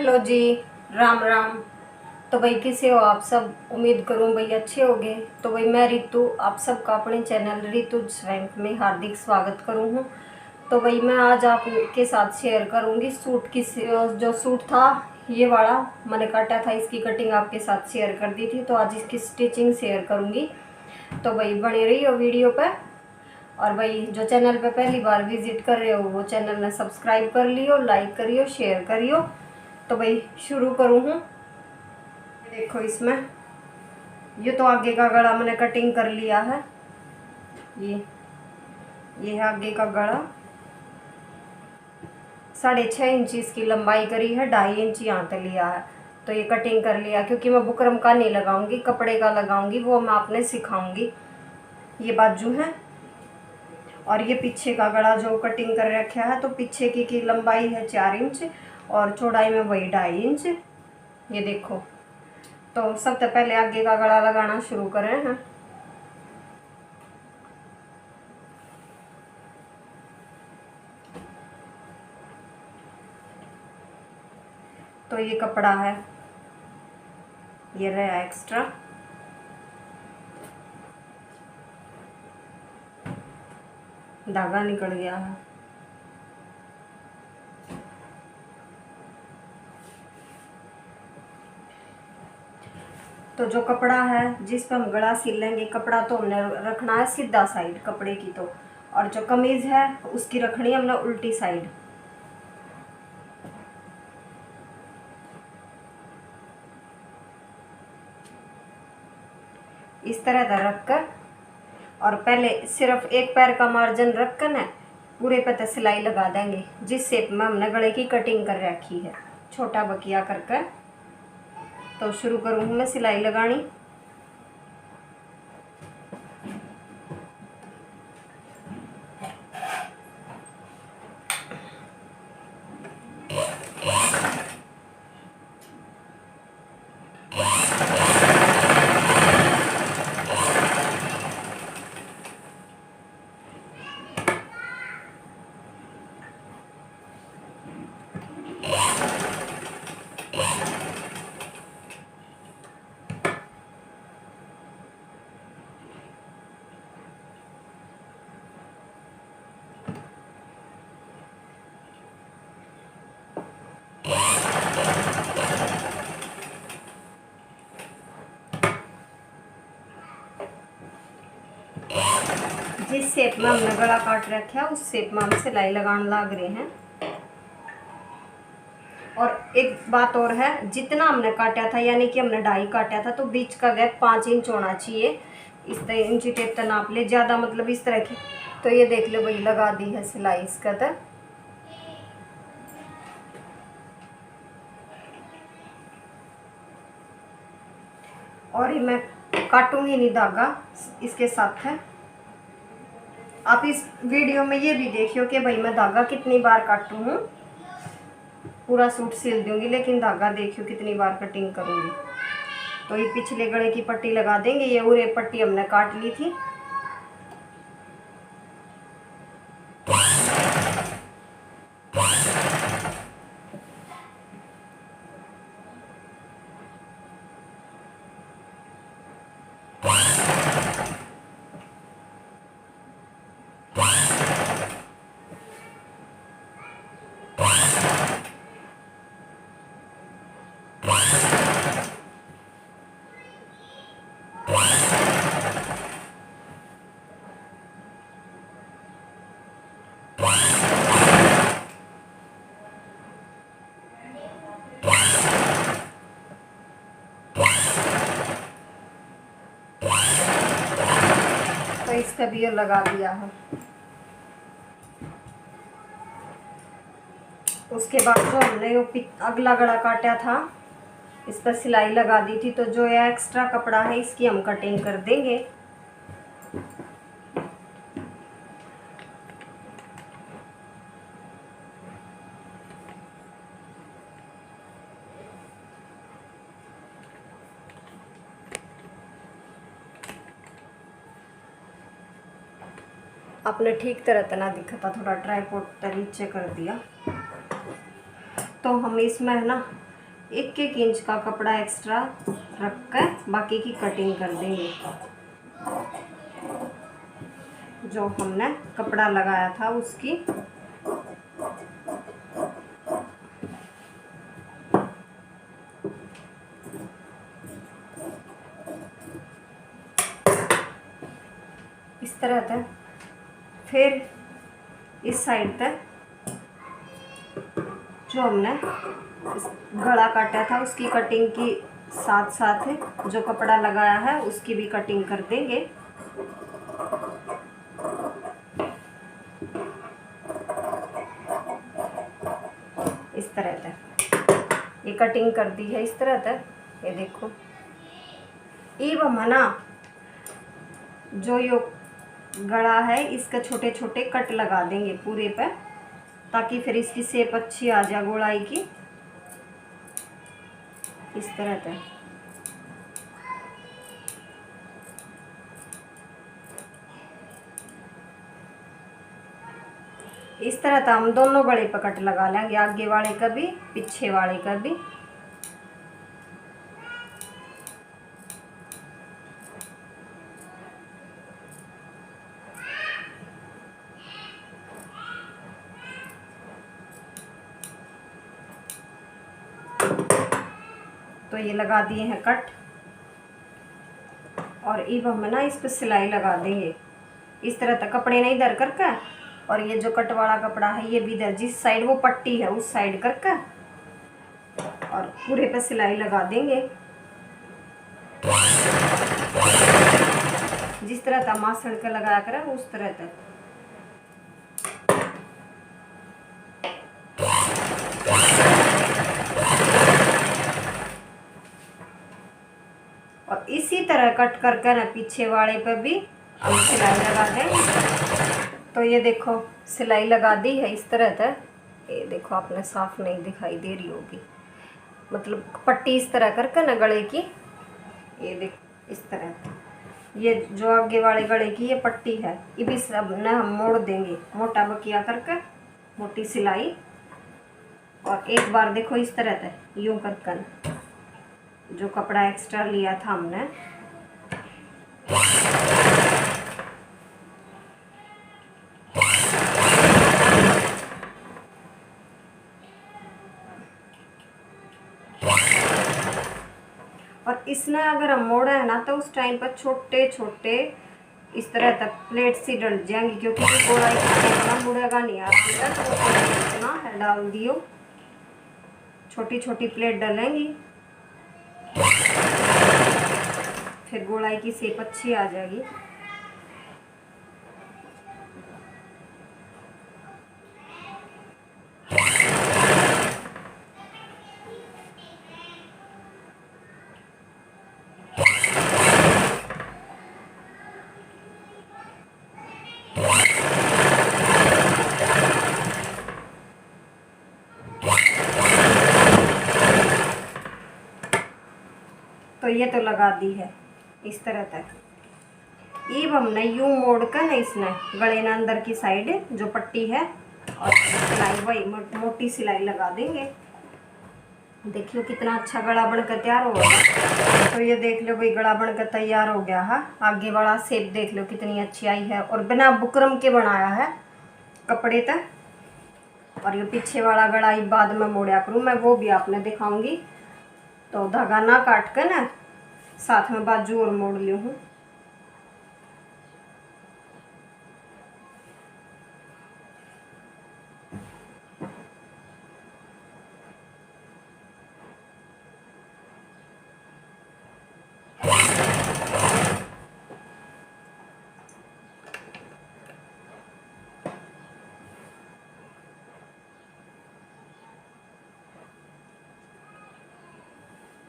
Hello जी। राम राम। तो भाई कैसे हो आप सब? उम्मीद करूं भाई अच्छे होगे। तो भाई मैं रितु आप सबका अपने चैनल रितु स्वैंक में हार्दिक स्वागत करूं हूं। तो भाई मैं आज आपके साथ शेयर करूंगी सूट की जो सूट था ये वाला मैंने काटा था, इसकी कटिंग आपके साथ शेयर कर दी थी। तो आज इसकी स्टिचिंग शेयर करूंगी। तो भाई बने रहिए वीडियो पर। और भाई जो चैनल पे पहली बार विजिट कर रहे हो वो चैनल ने सब्सक्राइब कर लियो, लाइक करियो, शेयर करियो। तो भाई शुरू करूँ हूँ। देखो इसमें ये तो आगे का गला मैंने कटिंग कर लिया है। ये है आगे का गला। 6.5 इंच इसकी लंबाई करी है, 2.5 इंच यहाँ तक लिया है। तो ये कटिंग कर लिया क्योंकि मैं बुकरम का नहीं लगाऊंगी, कपड़े का लगाऊंगी, वो मैं आपने सिखाऊंगी। ये बाजू है और ये पीछे का गला जो कटिंग कर रखा है। तो पीछे की लंबाई है 4 इंच और चौड़ाई में वही 2.5 इंच। ये देखो। तो सबसे पहले आगे का गला लगाना शुरू करें हैं। तो ये कपड़ा है, ये रहा एक्स्ट्रा। धागा निकल गया है। तो जो कपड़ा है जिस पर हम गला सिल लेंगे, कपड़ा तो हमने रखना है सीधा साइड कपड़े की। तो और जो कमीज है उसकी रखनी है हमने उल्टी साइड। इस तरह का रख कर और पहले सिर्फ एक पैर का मार्जिन रख कर ना पूरे पे तो सिलाई लगा देंगे जिस शेप में हमने गले की कटिंग कर रखी है, छोटा बकिया कर कर। तो शुरू करूँ मैं सिलाई लगानी। जिस शेप में हमने गला काट रखा है उस शेप में हम सिलाई लगाने लग रहे हैं। और एक बात और है, जितना हमने काटा था यानी कि हमने 2.5 काटा था तो बीच का गैप 5 इंच होना चाहिए। इस तरह इंची टेप तो नाप ले, ज़्यादा मतलब इस तरह की। तो ये देख लो वही लगा दी है सिलाई इसका। तो और ये मैं काटूंगी नहीं, धागा इसके साथ है। आप इस वीडियो में ये भी देखियो कि भाई मैं धागा कितनी बार काटू हूँ। पूरा सूट सिल दूंगी लेकिन धागा देखियो कितनी बार कटिंग करूंगी। तो ये पिछले गले की पट्टी लगा देंगे। ये उरे पट्टी हमने काट ली थी। तो इसका भी ये लगा दिया है। उसके बाद जो हमने वो अगला गला काटा था इस पर सिलाई लगा दी थी। तो जो ये एक्स्ट्रा कपड़ा है इसकी हम कटिंग कर देंगे। आपने ठीक तरह तना दिखा था, थोड़ा ट्राईपोड नीचे कर दिया। तो हम इसमें है ना 1-1 इंच का कपड़ा एक्स्ट्रा रख कर बाकी की कटिंग कर देंगे। जो हमने कपड़ा लगाया था उसकी। इस तरह तक। फिर इस साइड तक जो हमने गला काटा था उसकी कटिंग की साथ साथ जो कपड़ा लगाया है उसकी भी कटिंग कर देंगे। इस तरह तक ये कटिंग कर दी है। इस तरह तक ये देखो। अब हम ना जो यो गला है इसका छोटे छोटे कट लगा देंगे पूरे पे, ताकि फिर इसकी शेप अच्छी आ जाए गोलाई की। इस तरह से इस तरह से हम दोनों गले पे कट लगा लेंगे, आगे वाले का भी पीछे वाले का भी। तो ये लगा दिए हैं कट, और अब हम ना इस पर सिलाई लगा देंगे। इस तरह तक कपड़े नहीं इधर करके, और ये जो कट वाला कपड़ा है ये भी इधर जिस साइड वो पट्टी है उस साइड करके, और पूरे पे सिलाई लगा देंगे। जिस तरह का मासड़ के लगाया करें उस तरह तक। और इसी तरह कट करके ना पीछे वाले पे भी हम सिलाई लगा दें। तो ये देखो सिलाई लगा दी है इस तरह तक। ये देखो आपने साफ नहीं दिखाई दे रही होगी, मतलब पट्टी इस तरह करके ना गले की। ये देखो इस तरह। ये जो आगे वाले गले की ये पट्टी है, ये भी सब ना हम मोड़ देंगे मोटा बकिया करके, मोटी सिलाई। और एक बार देखो इस तरह तक यूं कर जो कपड़ा एक्स्ट्रा लिया था हमने और इसने अगर हम मोड़ा है ना तो उस टाइम पर छोटे छोटे इस तरह तक प्लेट सी डल जाएंगी, क्योंकि गोलाई इतना मुड़ेगा नहीं आराम से। तो इतना है डाल दियो, छोटी छोटी प्लेट डलेंगी, फिर गोलाई की शेप अच्छी आ जाएगी। तो ये तो लगा दी है इस तरह तक। अब हमने यूं मोड़ कर ना इसने गले ना अंदर की साइड जो पट्टी है और सिलाई वही मोटी सिलाई लगा देंगे। देखियो कितना अच्छा गला बनकर तैयार हो गया। तो ये देख लो भाई गला बनकर तैयार हो गया है। आगे वाला शेप देख लो कितनी अच्छी आई है, और बिना बुकरम के बनाया है कपड़े तक। और ये पीछे वाला गला बाद में मोड़ा करूँ मैं, वो भी आपने दिखाऊंगी। तो धागा ना काट कर ना साथ में बाजू और मोड़ ली हूँ।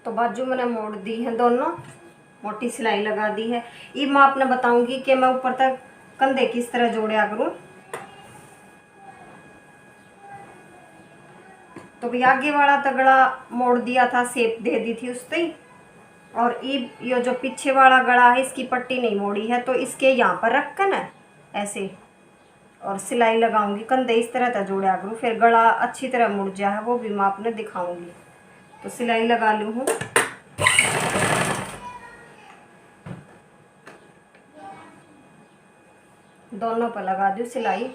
तो बाजू मैंने मोड़ दी है, दोनों मोटी सिलाई लगा दी है। ये मैं आपने बताऊंगी कि मैं ऊपर तक कंधे किस तरह जोड़िया करूं। तो भी आगे वाला तगड़ा मोड़ दिया था, शेप दे दी थी उससे। और ये जो पीछे वाला गला है इसकी पट्टी नहीं मोड़ी है, तो इसके यहाँ पर रख कर ना ऐसे और सिलाई लगाऊंगी। कंधे इस तरह का जोड़िया करूँ, फिर गला अच्छी तरह मुड़ जाए वो भी मैं आपने दिखाऊंगी। तो सिलाई लगा लूँ हूँ। दोनों पर लगा दूँ सिलाई।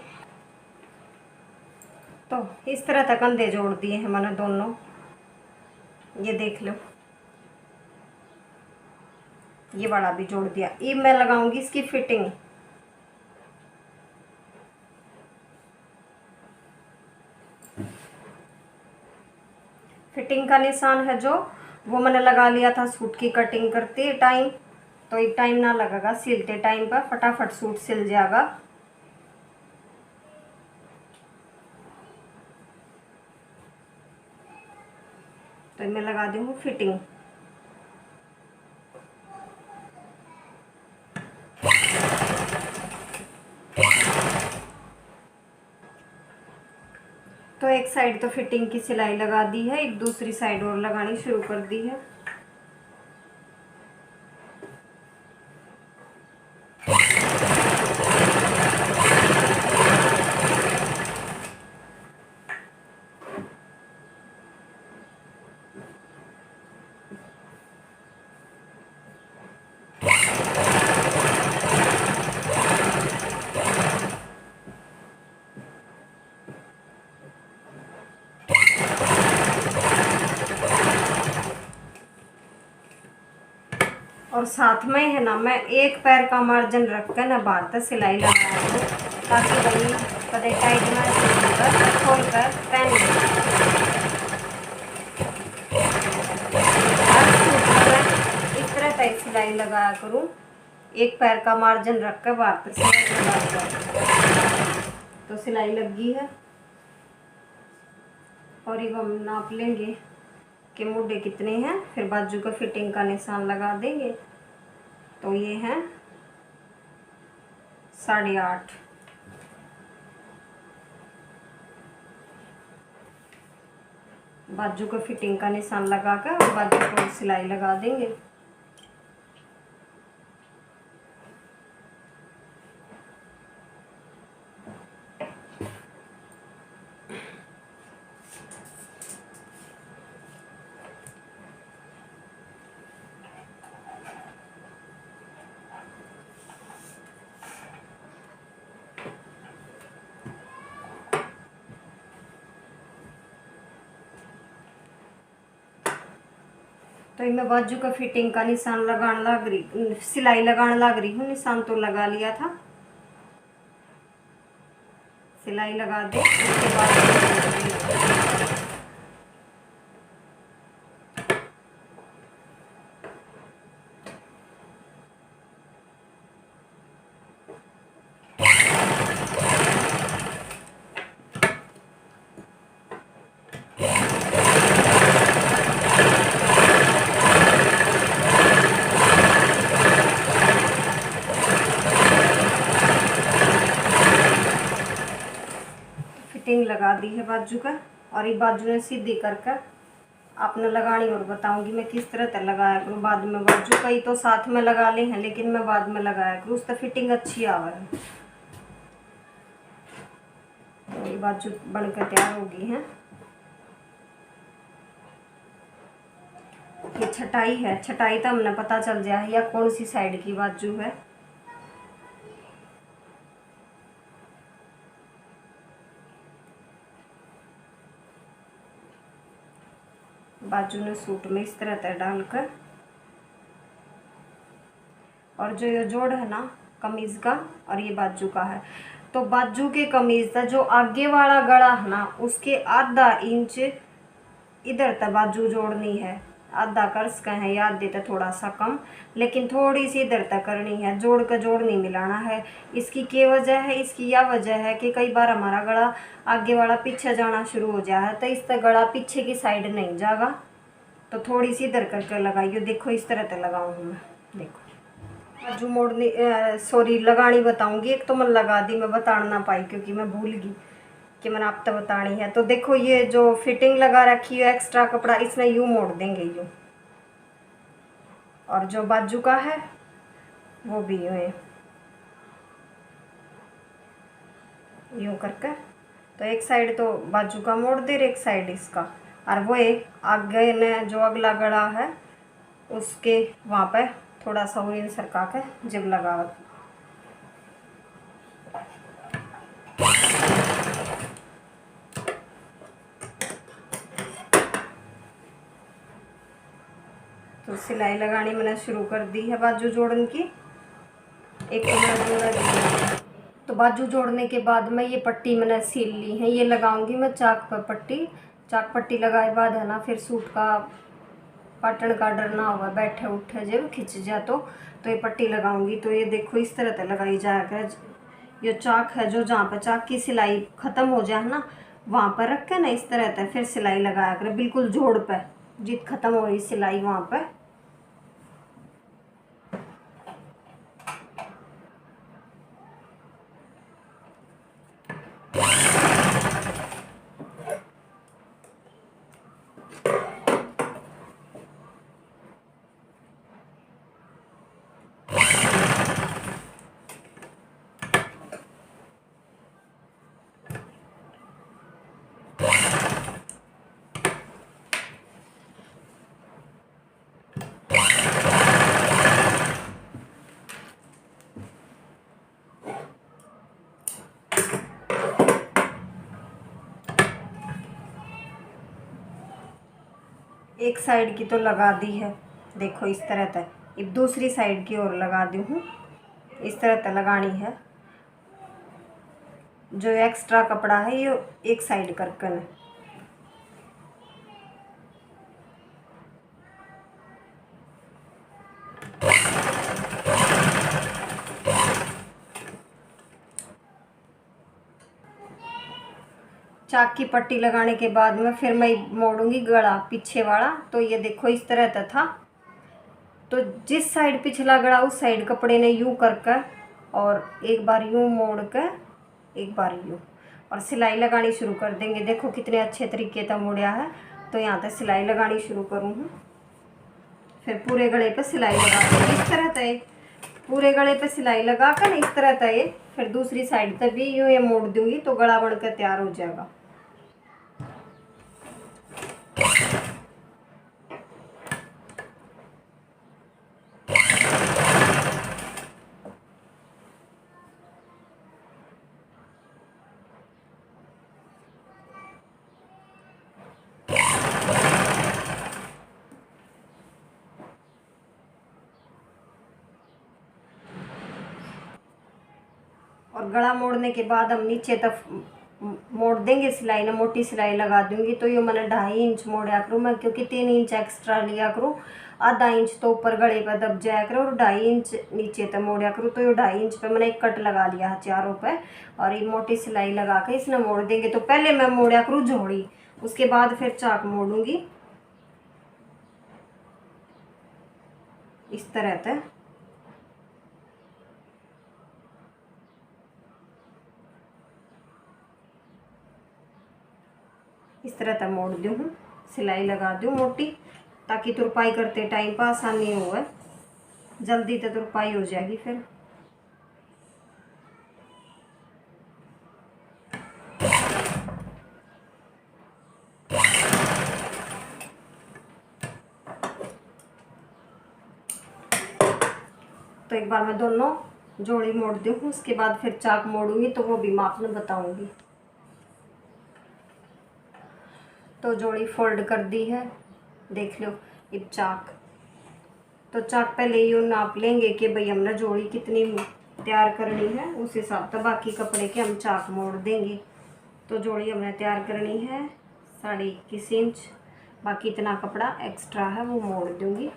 तो इस तरह तक कंधे जोड़ दिए हैं मैंने दोनों, ये देख लो। ये बड़ा भी जोड़ दिया। ये मैं लगाऊंगी इसकी फिटिंग। फिटिंग का निशान है जो, वो मैंने लगा लिया था सूट की कटिंग करते टाइम। तो एक टाइम ना लगेगा, सिलते टाइम पर फटाफट सूट सिल जाएगा। तो मैं लगा दी हूँ फिटिंग। तो एक साइड तो फिटिंग की सिलाई लगा दी है, एक दूसरी साइड और लगानी शुरू कर दी है। और साथ में है ना, मैं एक पैर का मार्जिन रख कर ना बाहर तक सिलाई लगाया हूँ, ताकि भाई कदे टाइट ना खोल कर पहन इस तरह तक सिलाई लगाया करूँ। एक पैर का मार्जिन रख कर बाहर तक सिलाई लगा। तो सिलाई लगी है और ये हम नाप लेंगे कि मोढे कितने हैं, फिर बाजू का फिटिंग का निशान लगा देंगे। तो ये हैं 8.5। बाजू का फिटिंग का निशान लगाकर और बाजू को सिलाई लगा देंगे। तो मैं बाजू का फिटिंग का निशान लगाने लग रही, सिलाई लगाने लग रही हूँ। निशान तो लगा लिया था, सिलाई लगा दे। उसके बाद फिटिंग लगा दी है बाजू का। और ये बाजू ने सीधी कर कर आपने लगानी और बताऊंगी मैं किस तरह तक लगाया करूँ। बाद में बाजू का ही तो साथ में लगा ले हैं, लेकिन मैं बाद में लगाया करूँ, उसका फिटिंग अच्छी आवा है। तो ये बाजू बनकर तैयार हो गई है। ये छटाई है, छटाई तो हमने पता चल जाए या कौन सी साइड की बाजू है। बाजू ने सूट में इस तरह तरह डालकर, और जो ये जोड़ है ना कमीज का और ये बाजू का है, तो बाजू के कमीज का जो आगे वाला गला है ना, उसके आधा इंच इधर तक बाजू जोड़नी है। आधा कर्स का है, याद देता थोड़ा सा कम, लेकिन थोड़ी सी इधर तक करनी है। जोड़ का जोड़ नहीं मिलाना है। इसकी क्या वजह है? इसकी यह वजह है कि कई बार हमारा गला आगे वाला पीछे जाना शुरू हो जाए, तो इस तरह गला पीछे की साइड नहीं जाएगा। तो थोड़ी सी इधर करके लगाइए। देखो इस तरह से लगाऊँ मैं। देखो बाजू मोड़नी, सॉरी लगानी बताऊंगी। एक तो मैं लगा दी, मैं बता ना पाई क्योंकि मैं भूल गई कि मैंने आप तक बतानी है। तो देखो ये जो फिटिंग लगा रखी है एक्स्ट्रा कपड़ा, इसमें यूँ मोड़ देंगे यूँ, और जो बाजू का है वो भी यूँ है, यूँ करके। तो एक साइड तो बाजू का मोड़ दे, एक साइड इसका। और वो एक आगे ने जो अगला गला है उसके वहाँ पे थोड़ा सा उन सरका के जिब लगा। तो सिलाई लगानी मैंने शुरू कर दी है बाजू जोड़ने की। एक तो मैंने जोड़ा दी, तो बाजू जोड़ने के बाद में ये पट्टी मैंने सिल ली है, ये लगाऊंगी मैं चाक पर पट्टी। चाक पट्टी लगाए बाद है ना फिर सूट का पाटन का डर ना होगा, बैठे उठे जब खिंच जा तो ये पट्टी लगाऊंगी। तो ये देखो इस तरह से लगाई जाएगा। ये चाक है जो जहाँ पर चाक की सिलाई ख़त्म हो जाए ना वहाँ पर रख के ना इस तरह से फिर सिलाई लगाया कर, बिल्कुल जोड़ पे जित ख़त्म हो रही सिलाई वहाँ पर। एक साइड की तो लगा दी है, देखो इस तरह से। अब दूसरी साइड की ओर लगा दी हूँ, इस तरह से लगानी है। जो एक्स्ट्रा कपड़ा है ये एक साइड करके है। चाक की पट्टी लगाने के बाद में फिर मैं मोड़ूंगी गला पीछे वाला। तो ये देखो इस तरह का था। तो जिस साइड पिछला गला उस साइड कपड़े ने यूं करके और एक बार यूं मोड़ के एक बार यूं और सिलाई लगानी शुरू कर देंगे। देखो कितने अच्छे तरीके से मुड़िया है। तो यहाँ तक सिलाई लगानी शुरू करूँ, फिर पूरे गले पे सिलाई लगा के इस तरह से पूरे गले पे सिलाई लगा कर इस तरह से फिर दूसरी साइड तक भी यूं ये मोड़ दूंगी तो गला बनकर तैयार हो जाएगा। और गला मोड़ने के बाद हम नीचे तक मोड़ देंगे सिलाई ना, मोटी सिलाई लगा दूंगी। तो ये मैंने 2.5 इंच मोड़ा करूँ मैं, क्योंकि 3 इंच एक्स्ट्रा लिया करूँ। आधा इंच तो ऊपर गले पर दब जाया करो और 2.5 इंच नीचे तक मोड़ा करूँ। तो ये 2.5 इंच पे मैंने एक कट लगा लिया है चारों पे और ये मोटी सिलाई लगा के इसने मोड़ देंगे। तो पहले मैं मोड़ा करूँ जोड़ी, उसके बाद फिर चाक मोड़ूंगी इस तरह से। इस तरह तक मोड़ दूँ, सिलाई लगा दूँ मोटी, ताकि तुरपाई करते टाइम पर आसानी हो, जल्दी तो तुरपाई हो जाएगी फिर। तो एक बार मैं दोनों जोड़ी मोड़ दूँ, उसके बाद फिर चाक मोड़ूंगी तो वो भी माप में बताऊंगी। तो जोड़ी फोल्ड कर दी है, देख लो। अब चाक, तो चाक पहले यूँ नाप लेंगे कि भाई हमने जोड़ी कितनी तैयार करनी है, उस हिसाब से बाकी कपड़े के हम चाक मोड़ देंगे। तो जोड़ी हमने तैयार करनी है 21.5 इंच, बाकी इतना कपड़ा एक्स्ट्रा है वो मोड़ दूंगी।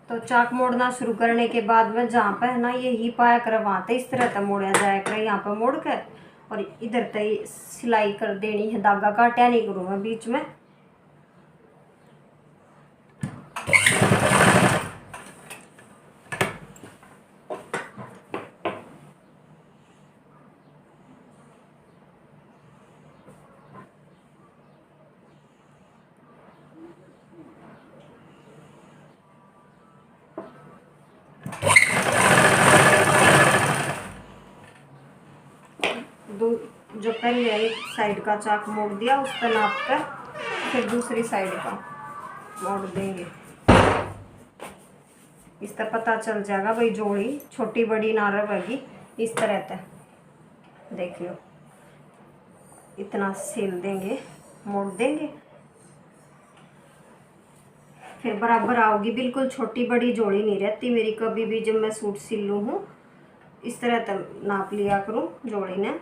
तो चाक मोड़ना शुरू करने के बाद में जहाँ पे है ना ये ही पाया कर वहाँ पे इस तरह से मोड़ा जाया कर, यहाँ पर मोड़ कर और इधर तक सिलाई कर देनी है, धागा काटा नहीं करूँ मैं बीच में। जो पहले एक साइड का चाक मोड़ दिया उस पर नाप कर फिर दूसरी साइड का मोड़ देंगे। इस तरह पता चल जाएगा भाई जोड़ी छोटी बड़ी ना रहेगी। इस तरह से देख लो, इतना सिल देंगे, मोड़ देंगे, फिर बराबर आओगी। बिल्कुल छोटी बड़ी जोड़ी नहीं रहती मेरी कभी भी जब मैं सूट सिलूँ हूँ। इस तरह तक नाप लिया करूँ जोड़ी ने।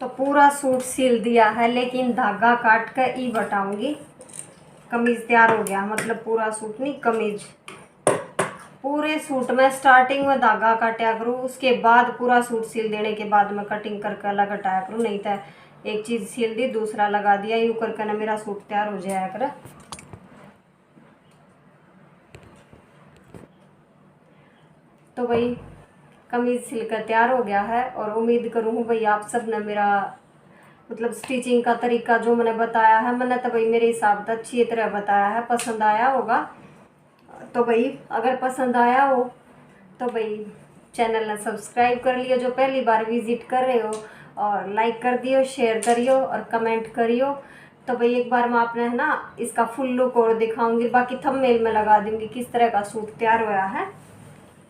तो पूरा सूट सिल दिया है, लेकिन धागा काट कर ही बटाऊंगी। कमीज तैयार हो गया, मतलब पूरा सूट नहीं, कमीज। पूरे सूट में स्टार्टिंग में धागा काटा करूँ, उसके बाद पूरा सूट सिल देने के बाद मैं कटिंग करके अलग हटाया करूँ। नहीं तो एक चीज़ सिल दी दूसरा लगा दिया, यूँ करके ना मेरा सूट तैयार हो जाया कर। तो भाई कमीज सिलकर तैयार हो गया है, और उम्मीद करूँ भाई आप सब ने मेरा मतलब स्टिचिंग का तरीका जो मैंने बताया है, मैंने तो भाई मेरे हिसाब से अच्छी तरह बताया है, पसंद आया होगा। तो भाई अगर पसंद आया हो तो भाई चैनल ने सब्सक्राइब कर लियो जो पहली बार विजिट कर रहे हो, और लाइक कर दियो, शेयर करियो और कमेंट करियो। तो भाई एक बार मैं आपने है ना इसका फुल लुक और दिखाऊंगी, बाकी थंबनेल में लगा दूंगी किस तरह का सूट तैयार हुआ है।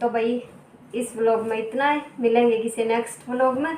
तो भाई इस व्लॉग में इतना है, मिलेंगे किसी नेक्स्ट व्लॉग में।